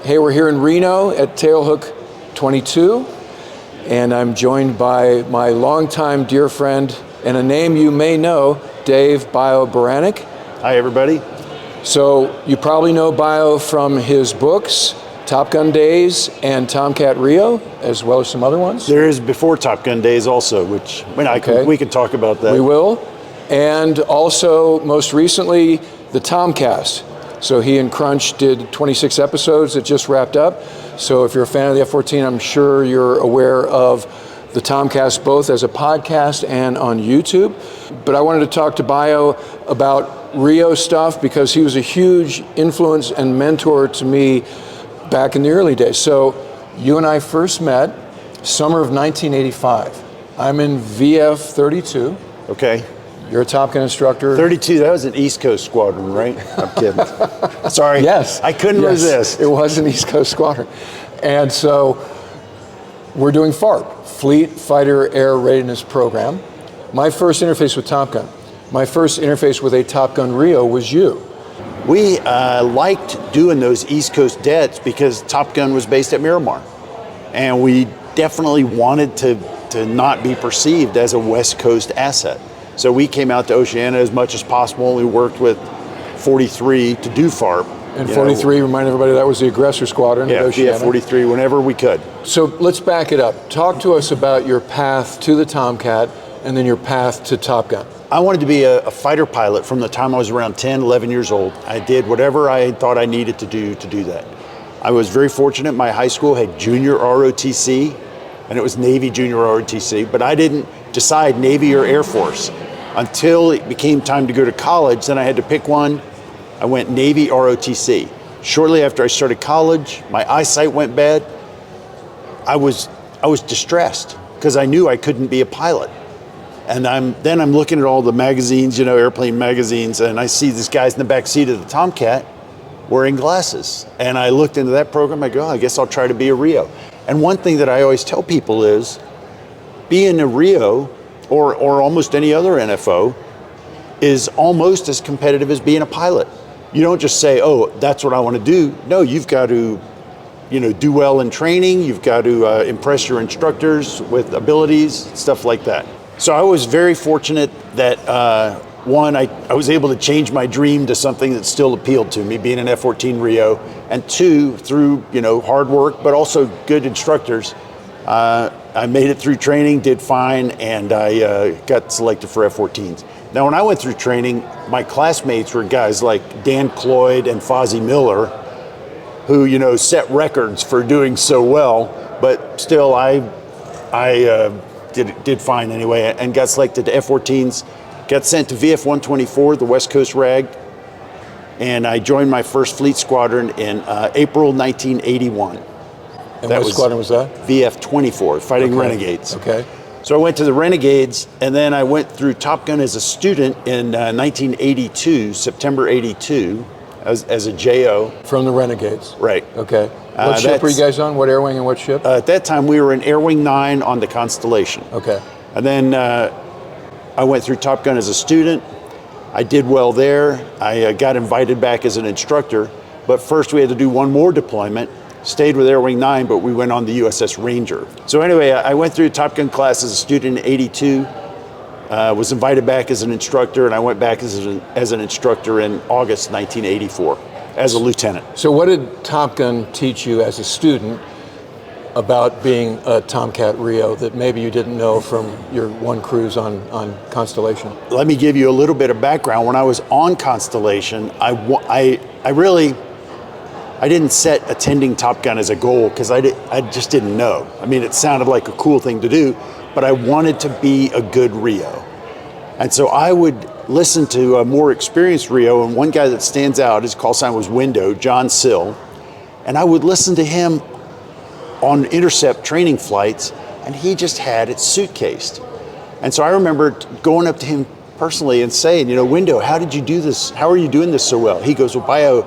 Hey, we're here in Reno at Tailhook 22, and I'm joined by my longtime dear friend and a name you may know, Dave Bio Baranek. Hi, everybody. So you probably know Bio from his books, Top Gun Days and Tomcat RIO, as well as some other ones. There is before Top Gun Days also, which we can talk about that. We will. And also, most recently, the Tomcast. So he and Crunch did 26 episodes that just wrapped up. So if you're a fan of the F-14, I'm sure you're aware of the Tomcast both as a podcast and on YouTube. But I wanted to talk to Bio about RIO stuff because he was a huge influence and mentor to me back in the early days. So you and I first met summer of 1985. I'm in VF-32. Okay. You're a Top Gun instructor. 32, that was an East Coast squadron, right? I'm kidding. Sorry. Yes. I couldn't resist. It was an East Coast squadron. And so we're doing FARP, Fleet Fighter Air Readiness Program. My first interface with Top Gun, my first interface with a Top Gun RIO was you. We liked doing those East Coast debts because Top Gun was based at Miramar. And we definitely wanted to not be perceived as a West Coast asset. So we came out to Oceana as much as possible. We worked with 43 to do FARP. And 43, remind everybody, that was the aggressor squadron at Oceana. Yeah, 43, whenever we could. So let's back it up. Talk to us about your path to the Tomcat and then your path to Top Gun. I wanted to be a fighter pilot from the time I was around 10, 11 years old. I did whatever I thought I needed to do that. I was very fortunate. My high school had junior ROTC, and it was Navy junior ROTC, but I didn't decide Navy or Air Force until it became time to go to college. Then I had to pick one. I went Navy ROTC. Shortly after I started college, my eyesight went bad. I was distressed because I knew I couldn't be a pilot. And then I'm looking at all the magazines, airplane magazines, and I see these guys in the back seat of the Tomcat wearing glasses. And I looked into that program. I go, I guess I'll try to be a RIO. And one thing that I always tell people is, being a RIO or almost any other NFO is almost as competitive as being a pilot. You don't just say, oh, that's what I want to do. No, you've got to, do well in training. You've got to impress your instructors with abilities, stuff like that. So I was very fortunate that one, I was able to change my dream to something that still appealed to me, being an F-14 RIO, and two, through hard work, but also good instructors, I made it through training, did fine, and I got selected for F-14s. Now, when I went through training, my classmates were guys like Dan Cloyd and Fozzie Miller, who set records for doing so well, but still, I did fine anyway, and got selected to F-14s. Got sent to VF-124, the West Coast RAG, and I joined my first fleet squadron in April 1981. And what squadron was that? VF-24, Fighting Renegades. Okay. So I went to the Renegades, and then I went through Top Gun as a student in 1982, September 82, as a JO. From the Renegades? Right. Okay. What ship were you guys on? What air wing and what ship? At that time, we were in Air Wing 9 on the Constellation. Okay. And then I went through Top Gun as a student. I did well there. I got invited back as an instructor, but first we had to do one more deployment. Stayed with Air Wing 9, but we went on the USS Ranger. So anyway, I went through Top Gun class as a student in 82, was invited back as an instructor, and I went back as an instructor in August 1984 as a lieutenant. So what did Top Gun teach you as a student about being a Tomcat RIO that maybe you didn't know from your one cruise on Constellation? Let me give you a little bit of background. When I was on Constellation, I didn't set attending Top Gun as a goal because I just didn't know. I mean, it sounded like a cool thing to do, but I wanted to be a good RIO. And so I would listen to a more experienced RIO, and one guy that stands out, his call sign was Window, John Sill, and I would listen to him on intercept training flights, and he just had it suitcased. And so I remember going up to him personally and saying, Window, how did you do this? How are you doing this so well? He goes, well, Bio,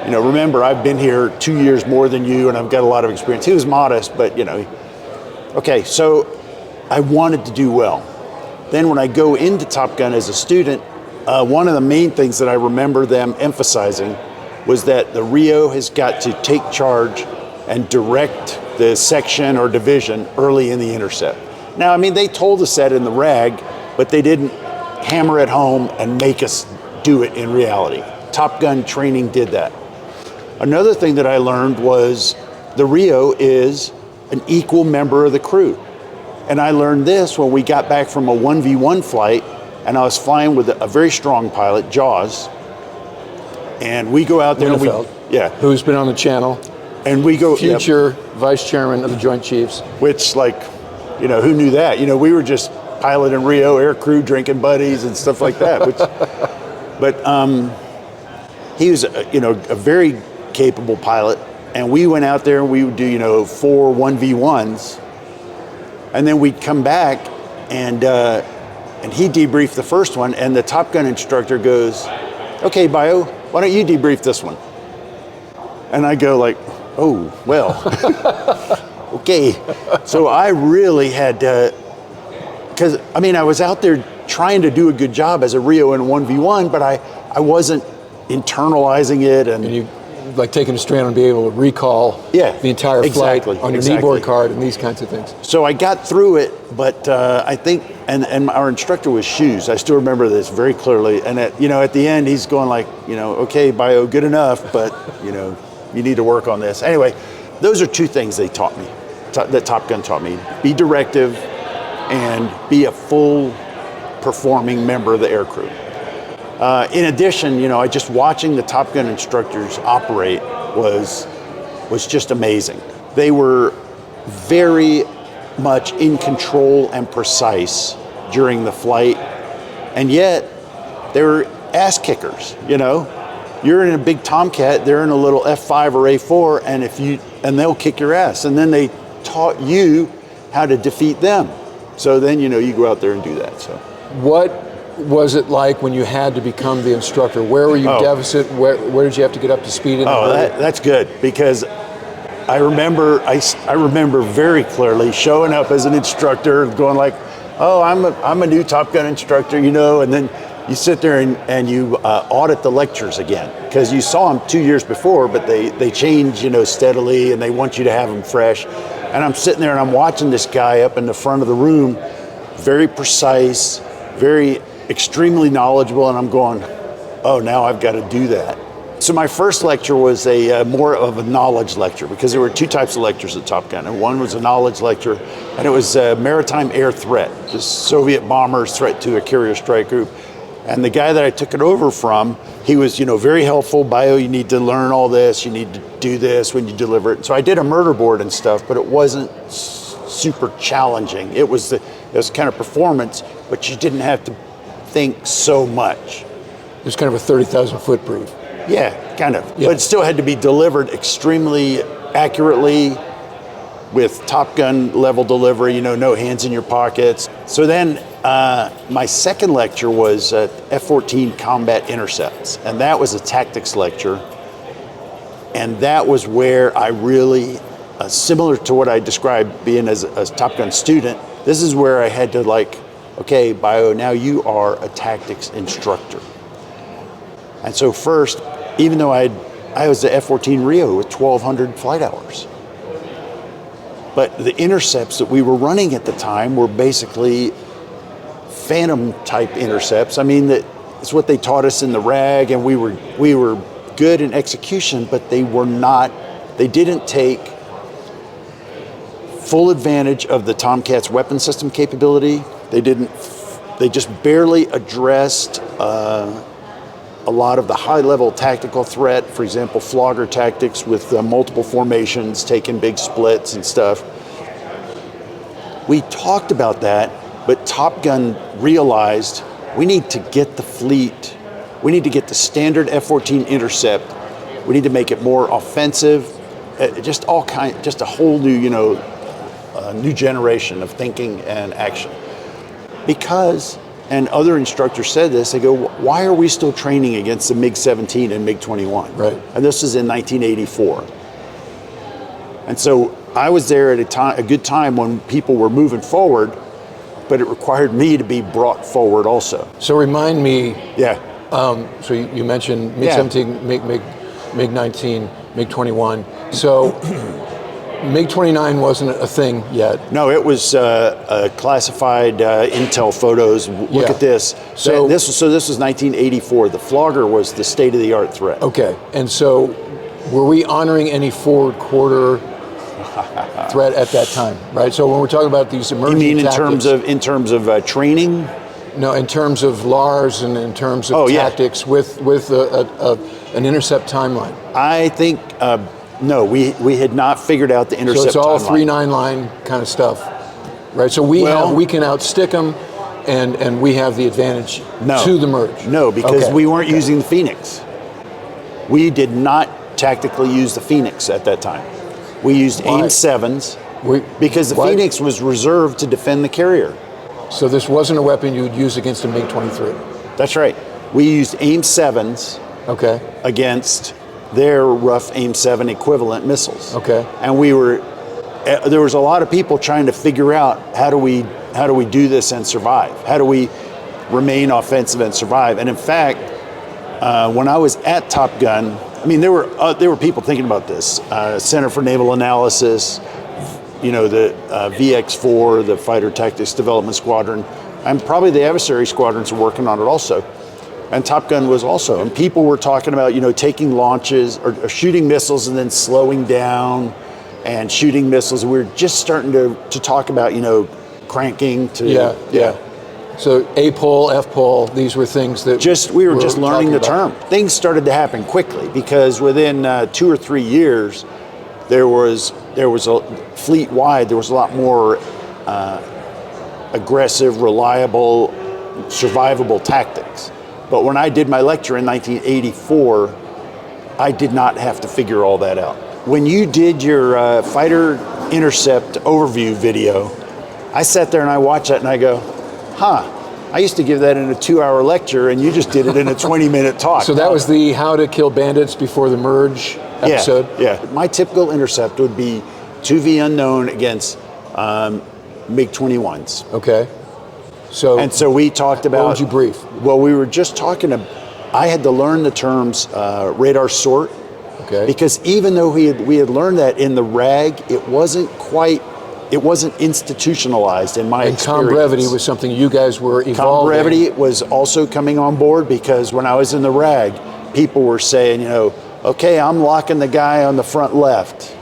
remember, I've been here 2 years more than you, and I've got a lot of experience. He was modest, but, Okay, so I wanted to do well. Then when I go into Top Gun as a student, one of the main things that I remember them emphasizing was that the RIO has got to take charge and direct the section or division early in the intercept. Now, I mean, they told us that in the RAG, but they didn't hammer it home and make us do it in reality. Top Gun training did that. Another thing that I learned was the RIO is an equal member of the crew. And I learned this when we got back from a 1v1 flight, and I was flying with a very strong pilot, Jaws, and we go out there and who's been on the channel, and we go future vice chairman of the Joint Chiefs, which, like, you know, who knew that? You know, we were just piloting RIO, air crew, drinking buddies and stuff like that. But he was, you know, a very capable pilot, and we went out there and we would do, you know, 4 1v1s, and then we'd come back and he debriefed the first one, and the Top Gun instructor goes, "Okay, Bio, why don't you debrief this one?" And I go like, "Oh, well, okay." So I really had to, because I mean, I was out there trying to do a good job as a RIO in 1v1, but I wasn't internalizing it. And you like taking a strand and be able to recall the entire flight on your kneeboard card and these kinds of things. So I got through it, but I think, and our instructor was Shoes. I still remember this very clearly. And at the end, he's going like, you know, "Okay, Bio, good enough, but you know, you need to work on this." Anyway, those are 2 things they taught me, that Top Gun taught me: be directive and be a full performing member of the air crew. In addition, you know, just watching the Top Gun instructors operate was just amazing. They were very much in control and precise during the flight, and yet they were ass kickers. You know, you're in a big Tomcat, they're in a little F5 or A4, and they'll kick your ass. And then they taught you how to defeat them. So then, you know, you go out there and do that. So what was it like when you had to become the instructor? Where were you deficit? Where did you have to get up to speed? That's good, because I remember very clearly showing up as an instructor, going like, "Oh, I'm a new Top Gun instructor," you know, and then you sit there and you audit the lectures again, because you saw them 2 years before, but they change, you know, steadily, and they want you to have them fresh. And I'm sitting there and I'm watching this guy up in the front of the room, very precise, very extremely knowledgeable, and I'm going, "Oh, now I've got to do that." So my first lecture was a more of a knowledge lecture, because there were 2 types of lectures at Top Gun, and one was a knowledge lecture, and it was maritime air threat, just Soviet bombers' threat to a carrier strike group. And the guy that I took it over from, he was, you know, very helpful. "Bio, you need to learn all this. You need to do this when you deliver it." So I did a murder board and stuff, but it wasn't super challenging. It was kind of performance, but you didn't have to think so much. It was kind of a 30,000 foot brief. Yeah, kind of. Yeah. But it still had to be delivered extremely accurately with Top Gun level delivery, you know, no hands in your pockets. So then my second lecture was F-14 combat intercepts, and that was a tactics lecture. And that was where I really, similar to what I described being as a Top Gun student, this is where I had to like, "Okay, Bio, now you are a tactics instructor." And so first, even though I was the F-14 RIO with 1,200 flight hours, but the intercepts that we were running at the time were basically phantom type intercepts. I mean, that's what they taught us in the RAG, and we were good in execution, but they didn't take full advantage of the Tomcat's weapon system capability. They just barely addressed a lot of the high-level tactical threat, for example, flogger tactics with multiple formations, taking big splits and stuff. We talked about that, but Top Gun realized we need to get the fleet, we need to get the standard F-14 intercept, we need to make it more offensive, just a whole new, you know, new generation of thinking and action. Because, and other instructors said this, they go, "Why are we still training against the MiG-17 and MiG-21? Right. And this is in 1984. And so I was there at a good time when people were moving forward, but it required me to be brought forward also. So remind me, Yeah. so you mentioned MiG-17, MiG, MiG-19, MiG-21. So MiG-29 wasn't a thing yet. No, it was classified intel photos. Look at this. So this was 1984. The Flogger was the state-of-the-art threat. Okay, and so were we honoring any forward quarter threat at that time, right? So when we're talking about these emerging You mean tactics, in terms of training? no, in terms of LARs and in terms of tactics with an intercept timeline. I think no, we had not figured out the intercept. So it's all timeline. 3-9 line kind of stuff, right? So we can outstick them, and we have the advantage to the merge. No, because we weren't using the Phoenix. We did not tactically use the Phoenix at that time. We used AIM-7s because the Phoenix was reserved to defend the carrier. So this wasn't a weapon you would use against a MiG-23. That's right. We used AIM-7s against their rough AIM-7 equivalent missiles. Okay. And there was a lot of people trying to figure out how do we do this and survive? How do we remain offensive and survive? And in fact, when I was at Top Gun, I mean, there were people thinking about this. Center for Naval Analysis, the VX4, the Fighter Tactics Development Squadron, and probably the adversary squadrons are working on it also. And Top Gun was also. And people were talking about, taking launches or shooting missiles and then slowing down and shooting missiles. We were just starting to talk about, cranking to... Yeah. So A-pole, F-pole, these were things that we were just learning the term. Things started to happen quickly because within 2 or 3 years, there was a fleet-wide, there was a lot more aggressive, reliable, survivable tactics. But when I did my lecture in 1984, I did not have to figure all that out. When you did your fighter intercept overview video, I sat there and I watched that and I go, I used to give that in a 2-hour lecture and you just did it in a 20-minute talk. So that was the How to Kill Bandits Before the Merge episode? Yeah. My typical intercept would be 2V unknown against MiG-21s. Okay. So we talked about... What would you brief? Well, we were just talking about... I had to learn the terms radar sort. Okay. Because even though we had learned that in the RAG, it wasn't institutionalized in my experience. And comm brevity was something you guys were evolving. Comm brevity was also coming on board because when I was in the RAG, people were saying, okay, I'm locking the guy on the front left.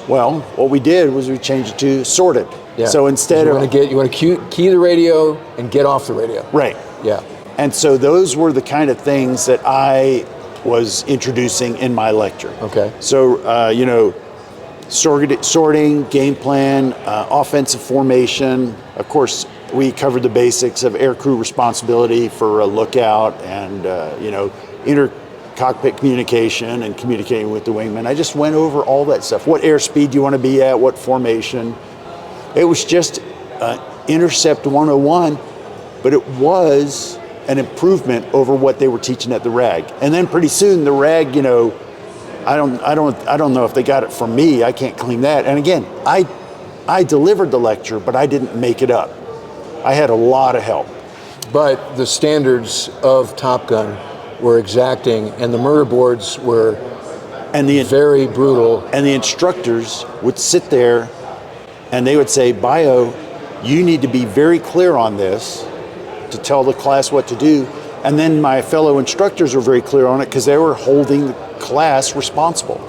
Well, what we did was we changed it to sorted. Yeah. So instead you want to key the radio and get off the radio. Right. Yeah. And so those were the kind of things that I was introducing in my lecture. Okay. So, sorting, game plan, offensive formation. Of course, we covered the basics of aircrew responsibility for a lookout and, inter-cockpit communication and communicating with the wingman. I just went over all that stuff. What airspeed do you want to be at? What formation? It was just Intercept 101, but it was an improvement over what they were teaching at the RAG. And then pretty soon the RAG, I don't know if they got it from me. I can't claim that. And again, I delivered the lecture, but I didn't make it up. I had a lot of help. But the standards of Top Gun were exacting, and the murder boards were very brutal. And the instructors would sit there, and they would say, "Bio, you need to be very clear on this to tell the class what to do." And then my fellow instructors were very clear on it because they were holding the class responsible.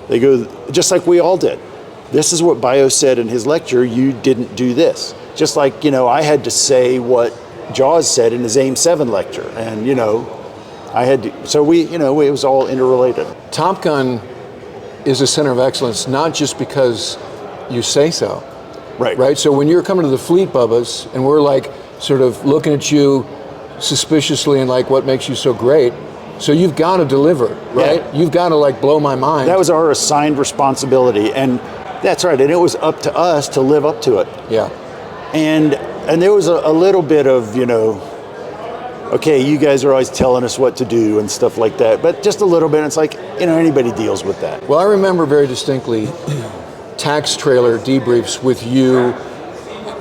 They go, just like we all did. This is what Bio said in his lecture, you didn't do this. Just like, I had to say what Jaws said in his AIM-7 lecture. And, I had to, so it was all interrelated. Top Gun is a center of excellence, not just because you say so. Right? So when you're coming to the fleet, Bubbas, and we're like sort of looking at you suspiciously and like, what makes you so great? So you've got to deliver, right? Yeah. You've got to like blow my mind. That was our assigned responsibility, and that's right. And it was up to us to live up to it. Yeah. And there was a little bit of, okay, you guys are always telling us what to do and stuff like that, but just a little bit. It's like, anybody deals with that. Well, I remember very distinctly tax trailer debriefs with you,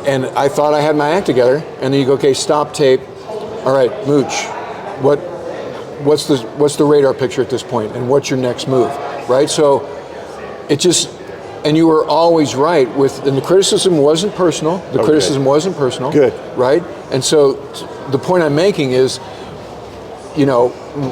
and I thought I had my act together. And then you go, okay, stop tape. All right, Mooch, what's the radar picture at this point, and what's your next move, right? So it just, and you were always right and the criticism wasn't personal. The criticism wasn't personal. Good. Right? And so the point I'm making is,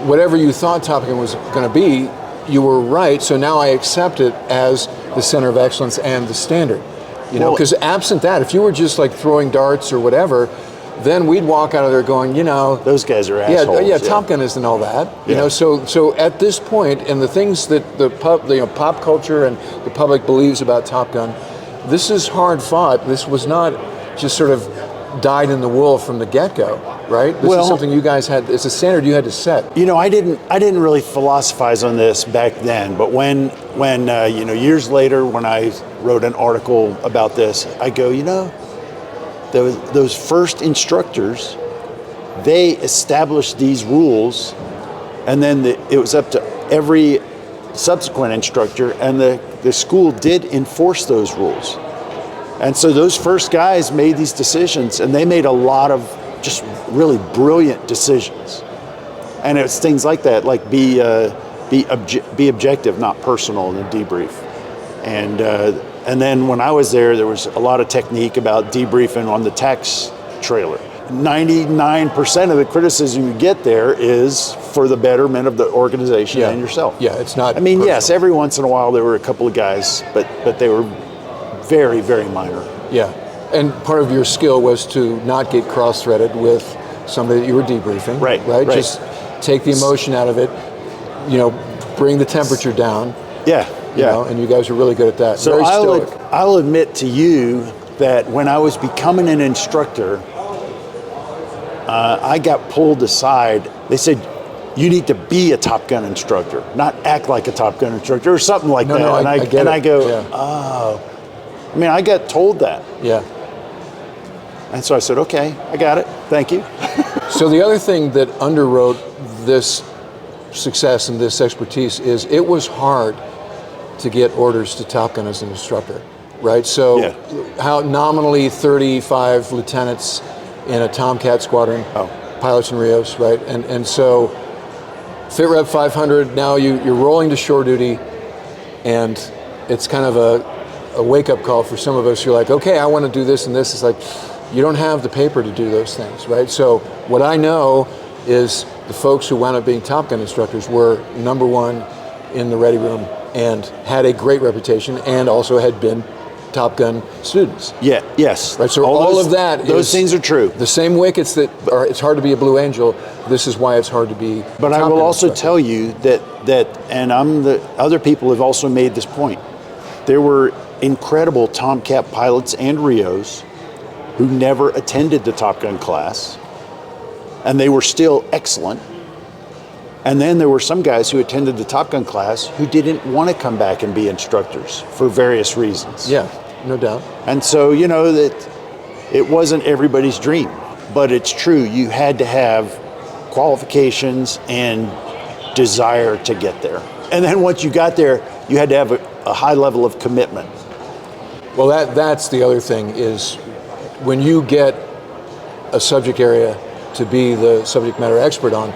whatever you thought Top Gun was going to be, you were right. So now I accept it as the center of excellence and the standard. Because absent that, if you were just like throwing darts or whatever, then we'd walk out of there going, those guys are assholes. Yeah, Top Gun isn't all that. Yeah. So at this point, and the things that the pop culture and the public believes about Top Gun, this is hard fought. This was not just sort of dyed in the wool from the get-go, right? This is something you guys had. It's a standard you had to set. I didn't really philosophize on this back then, but when years later, when I wrote an article about this, I go, those first instructors, they established these rules, and then it was up to every subsequent instructor, and the school did enforce those rules. And so those first guys made these decisions, and they made a lot of just really brilliant decisions. And it's things like that, like be objective, not personal, in the debrief. And then when I was there was a lot of technique about debriefing on the tax trailer. 99% of the criticism you get there is for the betterment of the organization and yourself. Yeah, it's not. Yes, every once in a while there were a couple of guys, but they were very, very minor. Yeah, and part of your skill was to not get cross-threaded with somebody that you were debriefing. Right. Just take the emotion out of it, bring the temperature down. Yeah. And you guys are really good at that. So very stoic. I'll admit to you that when I was becoming an instructor, I got pulled aside. They said, you need to be a Top Gun instructor, not act like a Top Gun instructor or something like that. No, I get it. I go, oh. I got told that. Yeah. And so I said, okay, I got it. Thank you. So the other thing that underwrote this success and this expertise is it was hard to get orders to Top Gun as an instructor, right? So how nominally 35 lieutenants in a Tomcat squadron, pilots and RIOs, right? And so Fit Rep 500, now you're rolling to shore duty, and it's kind of a wake-up call for some of us. You're like, okay, I want to do this and this. It's like, you don't have the paper to do those things, right? So what I know is the folks who wound up being Top Gun instructors were number one in the ready room and had a great reputation and also had been Top Gun students. Yeah, yes. Right, so all of that those things are true. The same wickets that are, it's hard to be a Blue Angel, this is why it's hard to be But Top I will Gun also instructor. tell you that and other people have also made this point. There were incredible Tomcat pilots and RIOs who never attended the Top Gun class, and they were still excellent. And then there were some guys who attended the Top Gun class who didn't want to come back and be instructors for various reasons. Yeah, no doubt. And so, that it wasn't everybody's dream, but it's true. You had to have qualifications and desire to get there. And then once you got there, you had to have a high level of commitment. Well, that's the other thing is when you get a subject area to be the subject matter expert on,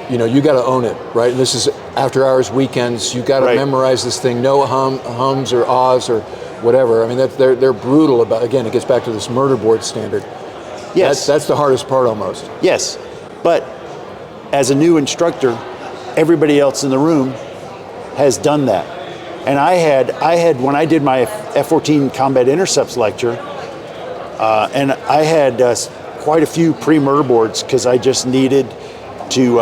you got to own it, right? And this is after hours, weekends. You got to memorize this thing. No hums or ahs or whatever. I mean, they're brutal about. Again, it gets back to this murder board standard. Yes, that's the hardest part almost. Yes, but as a new instructor, everybody else in the room has done that. And I had when I did my F-14 combat intercepts lecture, and I had quite a few pre-murder boards because I just needed to.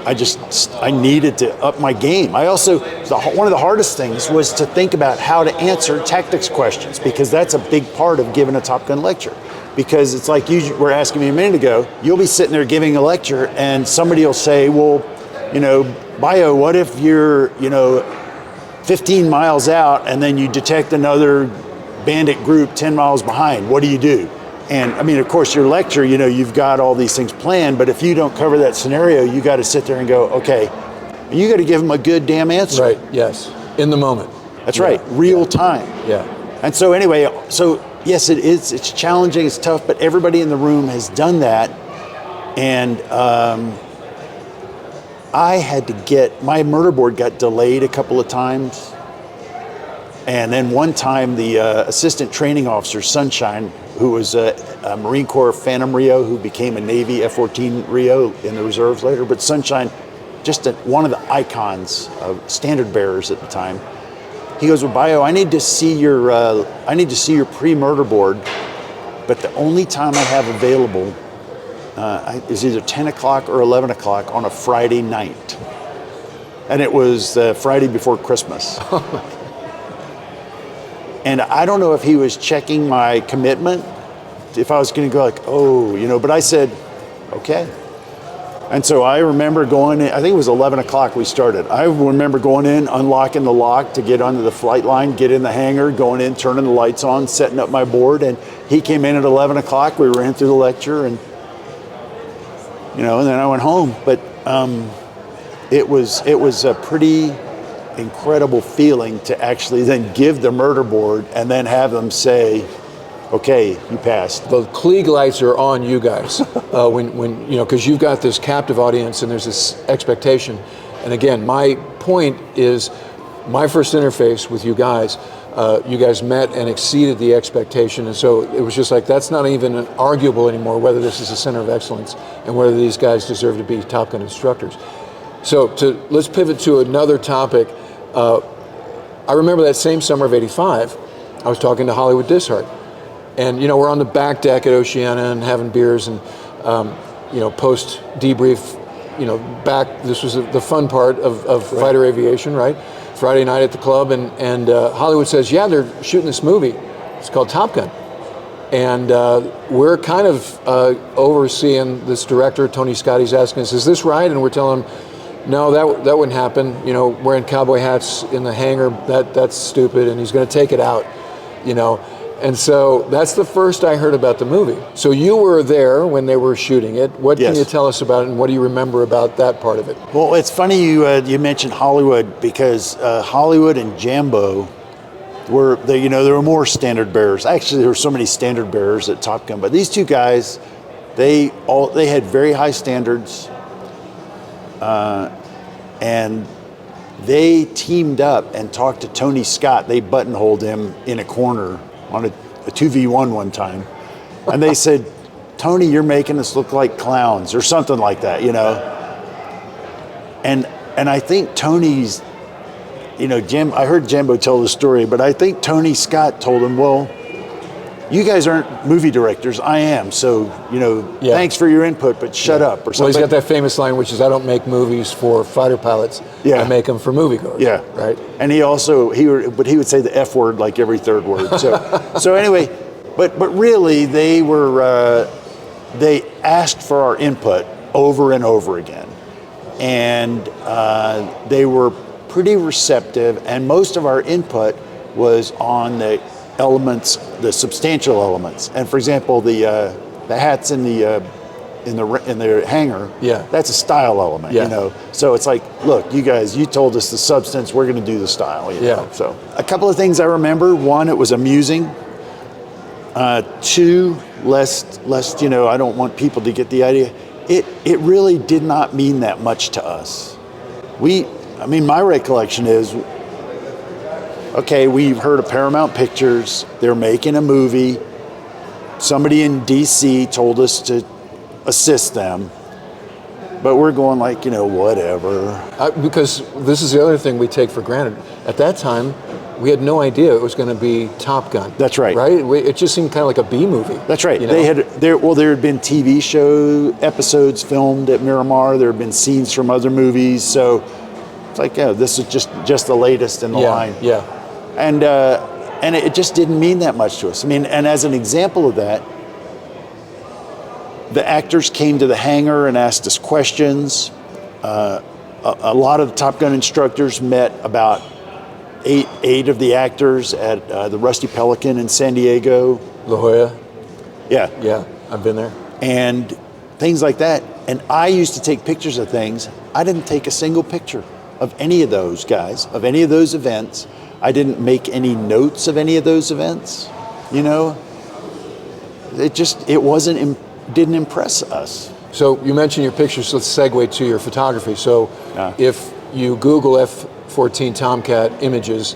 I needed to up my game. I also, one of the hardest things was to think about how to answer tactics questions, because that's a big part of giving a Top Gun lecture. Because it's like you were asking me a minute ago, you'll be sitting there giving a lecture and somebody will say, well, Bio, what if you're, 15 miles out and then you detect another bandit group 10 miles behind? What do you do? And I mean, of course, your lecture, you've got all these things planned, but if you don't cover that scenario, you got to sit there and go, okay, you got to give them a good damn answer. Right, yes, in the moment. That's right, real time. Yeah. And so anyway, yes, it's challenging, it's tough, but everybody in the room has done that. And I had to get, my murder board got delayed a couple of times. And then one time the assistant training officer, Sunshine, who was a Marine Corps Phantom RIO, who became a Navy F-14 RIO in the reserves later, but Sunshine, just one of the icons of standard bearers at the time. He goes, well, Bio, I need to see your pre-murder board, but the only time I have available is either 10 o'clock or 11 o'clock on a Friday night. And it was the Friday before Christmas. And I don't know if he was checking my commitment, if I was going to go like, oh, you know, but I said, okay. And so I remember going in, I think it was 11 o'clock we started. I remember going in, unlocking the lock to get onto the flight line, get in the hangar, going in, turning the lights on, setting up my board. And he came in at 11 o'clock. We ran through the lecture and, you know, and then I went home. But it was a pretty incredible feeling to actually then give the murder board and then have them say, okay, you passed. The Klieg lights are on you guys when you know, because you've got this captive audience and there's this expectation. And again, my point is, my first interface with you guys met and exceeded the expectation, and so it was just like, that's not even arguable anymore whether this is a center of excellence and whether these guys deserve to be Top Gun instructors. So let's pivot to another topic. I remember that same summer of '85, I was talking to Hollywood Dishart. And, you know, we're on the back deck at Oceana and having beers and, you know, post debrief, you know, this was the fun part of fighter aviation, right? Friday night at the club, and Hollywood says, yeah, they're shooting this movie. It's called Top Gun. And we're kind of overseeing this director, Tony Scott's asking us, is this right? And we're telling him, no, that wouldn't happen. You know, wearing cowboy hats in the hangar, that's stupid, and he's going to take it out, you know. And so that's the first I heard about the movie. So you were there when they were shooting it. What can you tell us about it, and what do you remember about that part of it? Well, it's funny you mentioned Hollywood, because Hollywood and Jambo there were more standard bearers. Actually, there were so many standard bearers at Top Gun, but these two guys, they had very high standards, and they teamed up and talked to Tony Scott. They buttonholed him in a corner on a 2v1 one time, and they said, Tony, you're making us look like clowns, or something like that, you know. And I think Tony's, you know, I heard Jambo tell the story, but I think Tony Scott told him, well, you guys aren't movie directors, I am, so, you know, thanks for your input, but shut up, or something. Well, he's got that famous line, which is, I don't make movies for fighter pilots, I make them for moviegoers. Yeah. Right? And he would say the F word like every third word. So anyway, but really they asked for our input over and over again. And they were pretty receptive, and most of our input was on the elements, the substantial elements. And for example, the hats in the hangar, that's a style element, you know. So it's like, look, you guys, you told us the substance, we're going to do the style, you know. So a couple of things I remember: one, it was amusing. Two, lest you know, I don't want people to get the idea. It really did not mean that much to us. My recollection is, okay, we've heard of Paramount Pictures, they're making a movie, somebody in DC told us to assist them, but we're going like, you know, whatever. Because this is the other thing we take for granted. At that time, we had no idea it was going to be Top Gun. That's right. Right? It just seemed kind of like a B movie. That's right. You know? There had been TV show episodes filmed at Miramar. There had been scenes from other movies. So it's like, yeah, this is just the latest in the line. Yeah. And it just didn't mean that much to us. I mean, and as an example of that, the actors came to the hangar and asked us questions. A lot of the Top Gun instructors met about eight of the actors at the Rusty Pelican in San Diego. La Jolla? Yeah, I've been there. And things like that. And I used to take pictures of things. I didn't take a single picture of any of those guys, of any of those events. I didn't make any notes of any of those events, you know. It didn't impress us. So you mentioned your pictures, let's segue to your photography. So if you Google F-14 Tomcat images,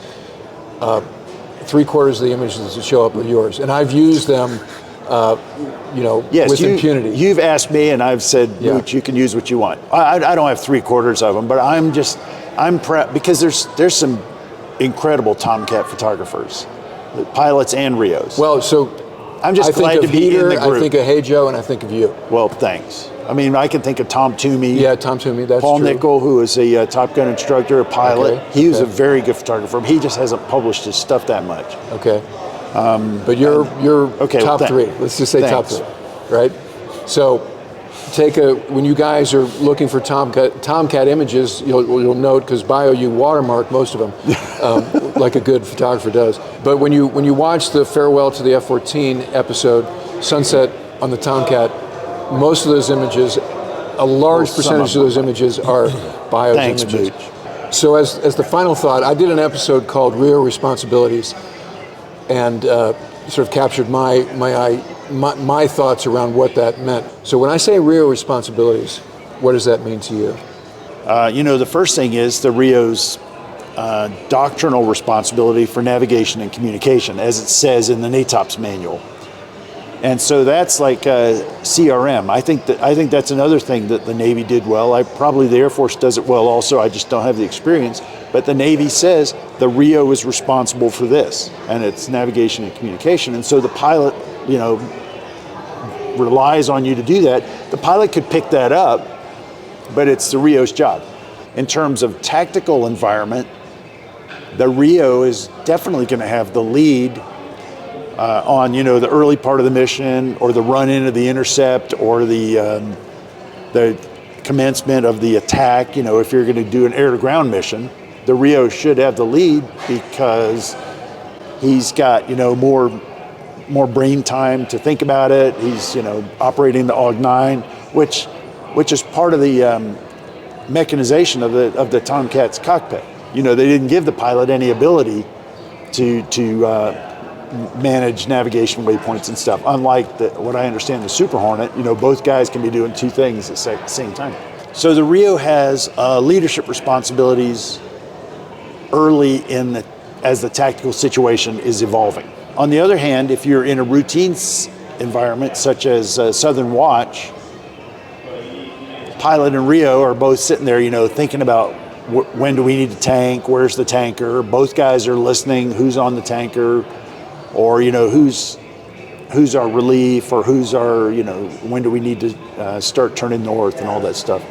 3/4 of the images that show up are yours. And I've used them, Yes, with impunity. You've asked me, and I've said, Yeah. Mooch, you can use what you want. I don't have 3/4 of them, but I'm proud because there's some incredible Tomcat photographers, pilots and RIOs. Well, so I'm just I think glad of to be Heater, in the group. I think of Hey Joe, and I think of you. Well, thanks. I mean, I can think of Tom Toomey. Yeah, Tom Toomey, that's Paul true. Nickel, who is a Top Gun instructor, a pilot. Okay, He was okay. a very good photographer. He just hasn't published his stuff that much. Okay. But you're okay, top well, three. Let's just say top thanks. three, right? So when you guys are looking for Tomcat images, you'll note, because bio, you watermark most of them, like a good photographer does. But when you watch the Farewell to the F-14 episode, Sunset on the Tomcat, most of those images, a large percentage of those images are bio's Thanks, images. Mooch. So as the final thought, I did an episode called RIO Responsibilities, and sort of captured my thoughts around what that meant. So when I say RIO responsibilities, what does that mean to you? The first thing is the RIO's doctrinal responsibility for navigation and communication, as it says in the NATOPS manual. And so that's like CRM. I think that's another thing that the Navy did well. Probably the Air Force does it well also. I just don't have the experience. But the Navy says the RIO is responsible for this, and it's navigation and communication. And so the pilot, relies on you to do that. The pilot could pick that up, but it's the RIO's job. In terms of tactical environment, the RIO is definitely going to have the lead on the early part of the mission, or the run into the intercept, or the commencement of the attack. If you're going to do an air-to-ground mission, the RIO should have the lead because he's got more brain time to think about it. He's operating the AUG-9, which is part of the mechanization of the Tomcat's cockpit. They didn't give the pilot any ability to manage navigation waypoints and stuff. Unlike what I understand the Super Hornet, both guys can be doing two things at the same time. So the RIO has leadership responsibilities early as the tactical situation is evolving. On the other hand, if you're in a routine environment such as Southern Watch, pilot and RIO are both sitting there, thinking about when do we need to tank, where's the tanker. Both guys are listening, who's on the tanker, or who's our relief, or who's our when do we need to start turning north and all that stuff.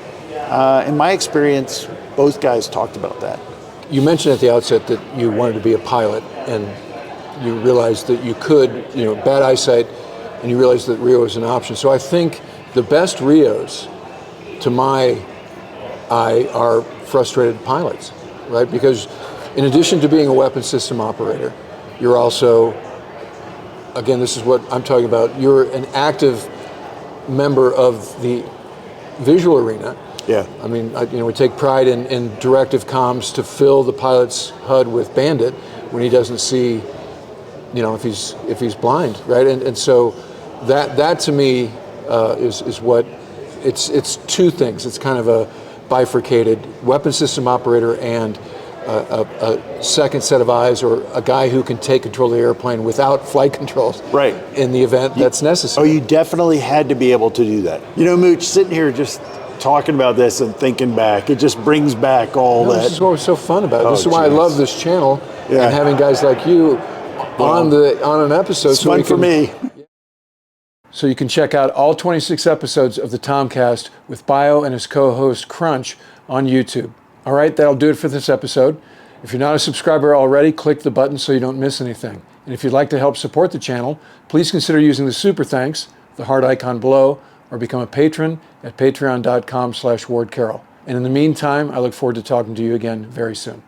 In my experience, both guys talked about that. You mentioned at the outset that you wanted to be a pilot, and you realized that you could, bad eyesight, and you realized that RIO is an option. So I think the best RIOs, to my eye, are frustrated pilots, right? Because in addition to being a weapons system operator, you're also, again, this is what I'm talking about, you're an active member of the visual arena. Yeah. I mean, we take pride in directive comms to fill the pilot's HUD with Bandit when he doesn't see, if he's blind, right? And so that to me is what it's two things. It's kind of a bifurcated weapon system operator and a second set of eyes, or a guy who can take control of the airplane without flight controls, right, in the event that's necessary. Oh, you definitely had to be able to do that. Mooch, sitting here just talking about this and thinking back, it just brings back all that. This is what was so fun about it. Oh, This is why I love this channel, Yeah. and having guys like you on an episode. It's fun for me. So you can check out all 26 episodes of the Tomcast with Bio and his co-host Crunch on YouTube. All right, that'll do it for this episode. If you're not a subscriber already, click the button so you don't miss anything. And if you'd like to help support the channel, please consider using the super thanks, the heart icon below, or become a patron at patreon.com/WardCarroll. And in the meantime, I look forward to talking to you again very soon.